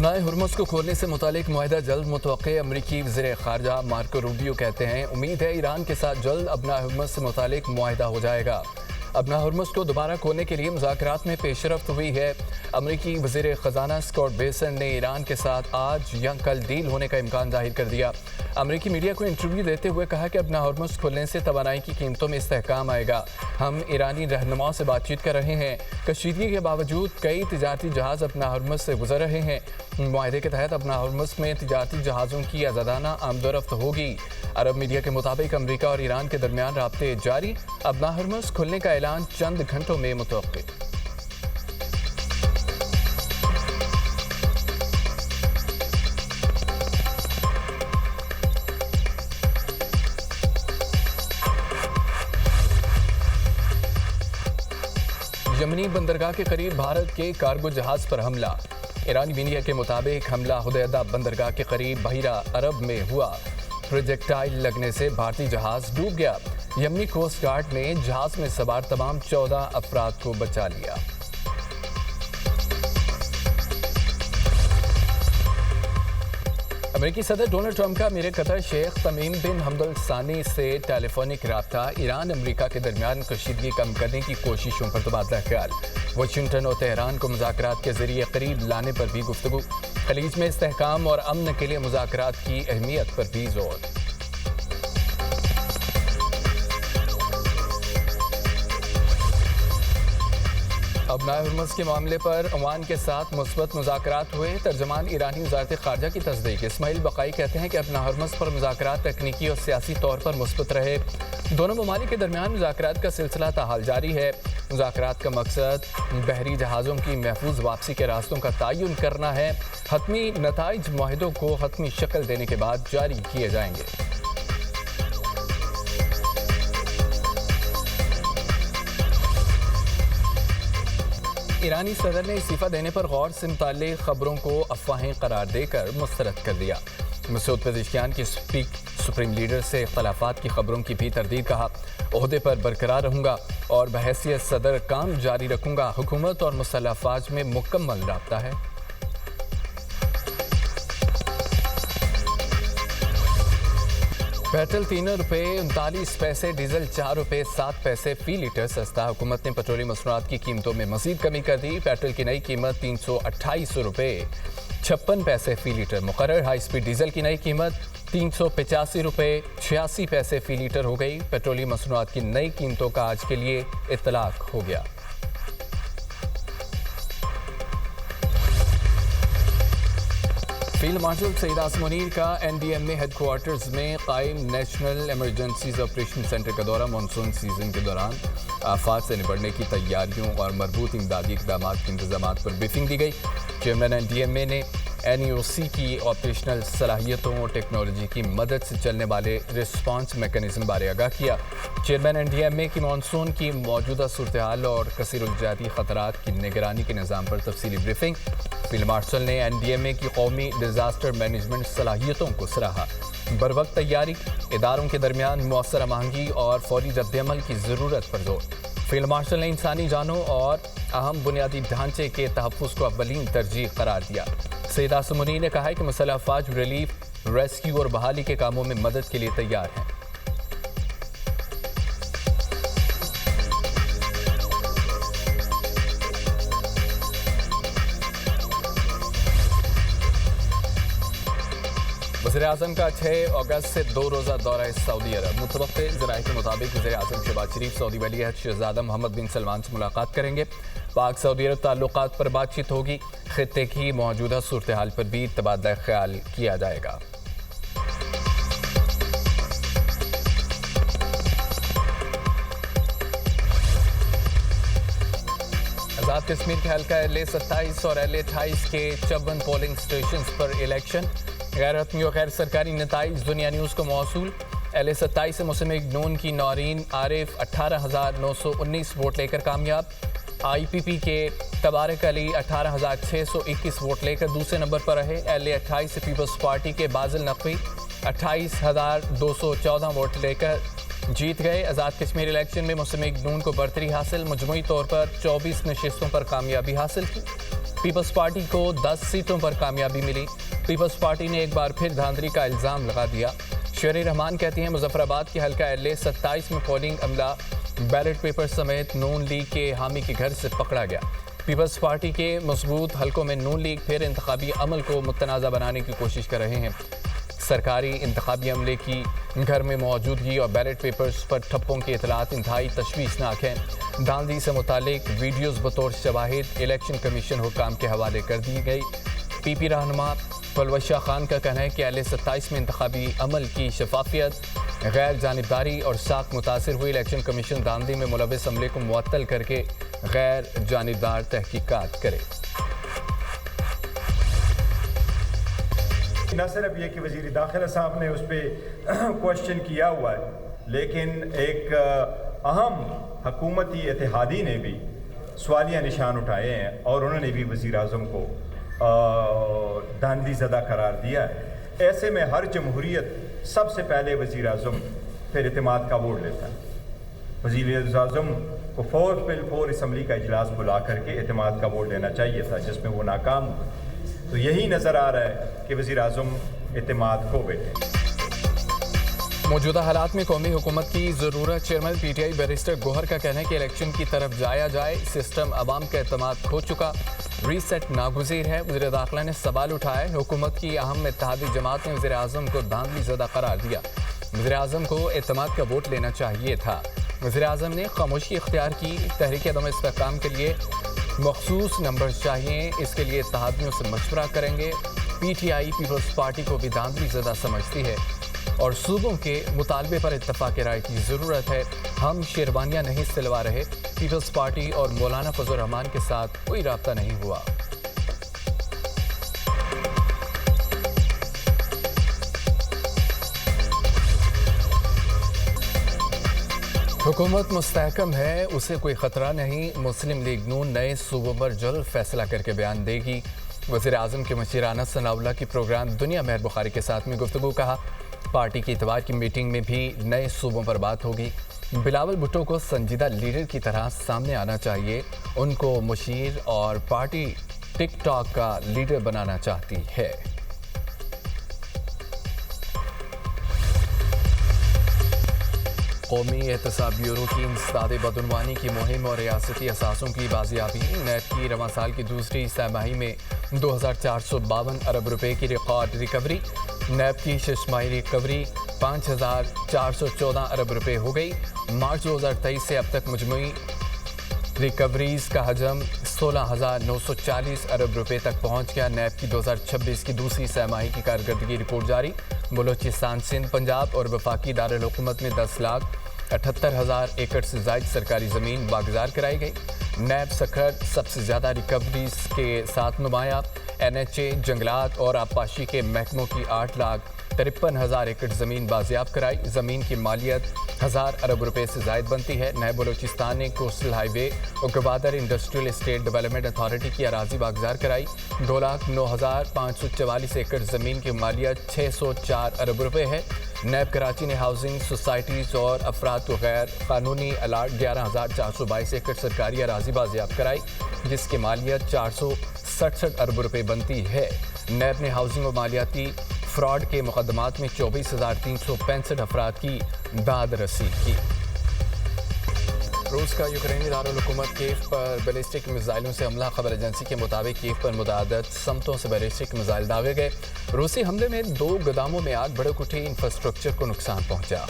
अपनाए हुर्मुज़ को खोलने से मुतालिक मुआहिदा जल्द मुतवक्के। अमरीकी वज़ीर ख़ारजा मार्को रूबियो कहते हैं, उम्मीद है ईरान के साथ जल्द अपनाए हुर्मुज़ से मुतालिक मुआहिदा हो जाएगा। अपना हुर्मुज़ को दोबारा खोलने के लिए मुज़ाकरात में पेशरफ्त हुई है। अमरीकी वज़ीर ख़ज़ाना स्कॉट बेसन ने ईरान के साथ आज या कल डील होने का इम्कान ज़ाहिर कर दिया। अमरीकी मीडिया को इंटरव्यू देते हुए कहा कि अपना हुर्मुज़ खोलने से तवानाई की कीमतों में इस्तेहकाम आएगा। हम ईरानी रहनुमाओं से बातचीत कर रहे हैं। कशीदगी के बावजूद कई तिजारती जहाज़ अपना हुर्मुज़ से गुजर रहे हैं। मुआहदे के तहत अपना हुर्मुज़ में तिजारती जहाज़ों की आज़ादाना आमदोरफ्त होगी। अरब मीडिया के मुताबिक अमरीका और ईरान के दरमियान राब्ते जारी। अपना हुर्मुज़ खुलने का ऐलान चंद घंटों में मुतवक्के। यमनी बंदरगाह के करीब भारत के कार्गो जहाज पर हमला। ईरानी मीडिया के मुताबिक हमला हुदैदा बंदरगाह के करीब बहिरा अरब में हुआ। प्रोजेक्टाइल लगने से भारतीय जहाज डूब गया। यमनी कोस्ट गार्ड ने जहाज में सवार तमाम 14 अफराद को बचा लिया। अमेरिकी सदर डोनाल्ड ट्रंप का अमीर कतर शेख तमीम बिन हमद अल सानी से टेलीफोनिक रब्ता। ईरान अमेरिका के दरमियान कशीदगी कम करने की कोशिशों पर तबादला ख्याल। वाशिंगटन और तेहरान को मुज़ाकरात के जरिए करीब लाने पर भी गुफ्तगू। खलीज में इस्तेहकाम और अमन के लिए मुज़ाकरात की अहमियत पर भी जोर। अपनाए हुर्मुज़ के मामले पर ओमान के साथ मुस्बत मुज़ाकरात हुए। तर्जमान ईरानी वज़ारत ख़ारजा की तस्दीक। इस्माइल बक़ाई कहते हैं कि अपना हुर्मुज़ पर मुज़ाकरात तकनीकी और सियासी तौर पर मुस्बत रहे। दोनों ममालिक के दरमियान मुज़ाकरात का सिलसिला ताहाल जारी है। मुज़ाकरात का मकसद बहरी जहाज़ों की महफूज वापसी के रास्तों का तयन करना है। हतमी नताइज मुआहिदों को हतमी शक्ल देने के बाद जारी किए जाएंगे। ईरानी सदर ने इस्तीफ़ा देने पर गौर से मुताल्लिक़ खबरों को अफवाहें करार देकर मुस्तरद कर दिया। मसूद पेज़ेश्कियान की सुप्रीम लीडर से इख्तलाफात की खबरों की भी तरदीद। कहा, ओहदे पर बरकरार रहूँगा और बहैसियत सदर काम जारी रखूँगा। हुकूमत और मुसल्लह अफ़वाज में मुकम्मल राब्ता है। पेट्रोल ₹3.39, डीजल ₹4.07 फी लीटर सस्ता। हुकूमत ने पेट्रोलियम मसनूआत की कीमतों में मजीद कमी कर दी। पेट्रोल की नई कीमत ₹328.56 फी लीटर मुकर्रर। हाई स्पीड डीजल की नई कीमत ₹385.86 फी लीटर हो गई। पेट्रोलियम मसनूआत की नई कीमतों का आज के लिए इत्तलाक हो गया। फील्ड मार्शल सईद आसिम मुनीर का NDMA हेडक्वार्टर्स में कायम नेशनल इमरजेंसीज ऑपरेशन सेंटर का दौरा। मानसून सीजन के दौरान आफात से निपटने की तैयारियों और मरबूत इमदादी इक़दामात के इंतजामात पर ब्रीफिंग दी गई। चेयरमैन NDMA ने NEOC की ऑपरेशनल सलाहियतों और टेक्नोलॉजी की मदद से चलने वाले रिस्पांस मैकेनिज्म बारे आगाह किया। चेयरमैन NDMA की मानसून की मौजूदा सूरत-ए-हाल और कसीरुलजाती ख़तरात की निगरानी के निज़ाम पर तफसीली ब्रीफिंग। फील्ड मार्शल ने NDMA की कौमी डिज़ास्टर मैनेजमेंट सलाहियतों को सराहा। बरवक्त तैयारी, इदारों के दरमियान मौसर महंगी और फौरी रद्दअमल की ज़रूरत पर जोर। फील्ड मार्शल ने इंसानी जानों और अहम बुनियादी ढांचे के तहफ़्फ़ुज़ को अव्वलीन तरजीह करार दिया। सईद आसिम मुनीर ने कहा है कि मुसल्लह अफ़वाज रिलीफ, रेस्क्यू और बहाली के कामों में मदद के लिए तैयार हैं। वज़ीर-ए-आज़म का 6 अगस्त से 2 रोज़ा दौरा सऊदी अरब। मुतवक्के ज़राए के मुताबिक वज़ीर-ए-आज़म शहबाज शरीफ सऊदी वली-अहद शहज़ादा मोहम्मद बिन सलमान से मुलाकात करेंगे। पाक सऊदी अरब ताल्लुकात पर बातचीत होगी। खित्ते की मौजूदा सूरत-ए-हाल पर भी तबादला ख्याल किया जाएगा। आज़ाद कश्मीर के हल्का LA-27 और LA-28 के 54 पोलिंग स्टेशन पर इलेक्शन। गैर हतमी और गैर सरकारी नताइज दुनिया न्यूज़ को मौसूल। LA-27 से मुस्लिम नून की नौरीन आरिफ 18,919 वोट लेकर कामयाब। IPP के तबारक अली 18,621 वोट लेकर दूसरे नंबर पर रहे। LA-28 से पीपल्स पार्टी के बाजिल नकवी 28,214 वोट लेकर जीत गए। आज़ाद कश्मीर इलेक्शन में मुस्लिम लीग नून को बरतरी हासिल। मजमूई तौर पर 24 नशिस्तों पर कामयाबी हासिल की। پیپلز پارٹی کو 10 سیٹوں پر کامیابی ملی. پیپلز پارٹی نے ایک بار پھر دھاندلی کا الزام لگا دیا. شعری رحمان کہتی ہیں مظفر آباد کے حلقہ LA 27 میں پولنگ عملہ بیلٹ پیپر سمیت نون لیگ کے حامی کے گھر سے پکڑا گیا. پیپلز پارٹی کے مضبوط حلقوں میں نون لیگ پھر انتخابی عمل کو متنازع بنانے کی کوشش کر رہے ہیں. سرکاری انتخابی عملے کی گھر میں موجودگی اور بیلٹ پیپرز پر ٹھپوں کی اطلاعات انتہائی تشویشناک ہیں. دھاندلی سے متعلق ویڈیوز بطور شواہد الیکشن کمیشن حکام کے حوالے کر دی گئی. پی رہنما پلوش شاہ خان کا کہنا ہے کہ LA 27 میں انتخابی عمل کی شفافیت، غیر جانبداری اور ساکھ متاثر ہوئی. الیکشن کمیشن دھاندلی میں ملوث عملے کو معطل کر کے غیر جانبدار تحقیقات کرے. نہ صرف یہ کہ وزیر داخلہ صاحب نے اس پہ کوشچن کیا ہوا ہے، لیکن ایک اہم حکومتی اتحادی نے بھی سوالیہ نشان اٹھائے ہیں اور انہوں نے بھی وزیر اعظم کو دھاندلی زدہ قرار دیا ہے. ایسے میں ہر جمہوریت سب سے پہلے وزیر اعظم پھر اعتماد کا ووٹ لیتا ہے. وزیر اعظم کو فور اسمبلی کا اجلاس بلا کر کے اعتماد کا ووٹ لینا چاہیے تھا، جس میں وہ ناکام ہوا. تو یہی نظر آ رہا ہے کہ وزیر اعظم اعتماد کھو بیٹھے. موجودہ حالات میں قومی حکومت کی ضرورت. چیئرمین PTI بیرسٹر گوہر کا کہنا ہے کہ الیکشن کی طرف جایا جائے. سسٹم عوام کا اعتماد کھو چکا، ریسیٹ ناگزیر ہے. وزیر داخلہ نے سوال اٹھایا. حکومت کی اہم اتحادی جماعت نے وزیر اعظم کو دھاندلی زدہ قرار دیا. وزیر اعظم کو اعتماد کا ووٹ لینا چاہیے تھا. وزیر اعظم نے خاموشی اختیار کی. تحریک عدم استحکام کے لیے مخصوص نمبر چاہیے، اس کے لیے اتحادیوں سے مشورہ کریں گے. PTI پیپلز پارٹی کو بھی دھاندلی زدہ سمجھتی ہے اور صوبوں کے مطالبے پر اتفاق رائے کی ضرورت ہے. ہم شیروانیاں نہیں سلوا رہے. پیپلز پارٹی اور مولانا فضل الرحمان کے ساتھ کوئی رابطہ نہیں ہوا. حکومت مستحکم ہے، اسے کوئی خطرہ نہیں. مسلم لیگ نون نئے صوبوں پر جلد فیصلہ کر کے بیان دے گی. وزیر اعظم کے مشیر انس ثناء اللہ کی پروگرام دنیا مہر بخاری کے ساتھ میں گفتگو. کہا پارٹی کی اتوار کی میٹنگ میں بھی نئے صوبوں پر بات ہوگی. بلاول بھٹو کو سنجیدہ لیڈر کی طرح سامنے آنا چاہیے. ان کو مشیر اور پارٹی ٹک ٹاک کا لیڈر بنانا چاہتی ہے. قومی احتساب بیورو کی انسداد بدعنوانی کی مہم اور ریاستی اثاثوں کی بازیابی. نیب کی رواں سال کی دوسری سہ ماہی میں 2452 ارب روپے کی ریکارڈ ریکوری. نیب کی شش ماہی ریکوری 5414 ارب روپے ہو گئی. مارچ 2023 سے اب تک مجموعی ریکوریز کا حجم 16,940 ارب روپے تک پہنچ گیا. نیب کی 2026 کی دوسری سہ ماہی کی کارکردگی رپورٹ جاری. بلوچستان، سندھ، پنجاب اور وفاقی دارالحکومت میں 10,78,000 ایکڑ سے زائد سرکاری زمین واگزار کرائی گئی. نیب سکھر سب سے زیادہ ریکوریز کے ساتھ نمایاں. NHA، جنگلات اور آبپاشی کے محکموں کی 8,53,000 ایکڑ زمین بازیاب کرائی. زمین کی مالیت 1,000 ارب روپے سے زائد بنتی ہے. نئے بلوچستان نے کوسٹل ہائی وے اور Gwadar industrial estate development authority کی اراضی واگزار کرائی. 2,09,544 ایکڑ زمین کی مالیت 604 ارب روپے ہے. نیب کراچی نے ہاؤسنگ سوسائٹیز اور افراد کو غیر قانونی الاٹ 11,422 ایکڑ سرکاری اراضی بازیاب کرائی، جس کی مالیت 467 ارب روپے بنتی ہے. نیب نے ہاؤسنگ و مالیاتی فراڈ کے مقدمات میں 24,365 افراد کی داد رسی کی. روس کا یوکرینی دارالحکومت کیف پر بیلسٹک میزائلوں سے حملہ. خبر ایجنسی کے مطابق کیف پر متعدد سمتوں سے بیلسٹک میزائل داغے گئے. روسی حملے میں 2 گوداموں میں آگ بھڑک اٹھی. انفراسٹرکچر کو نقصان پہنچا.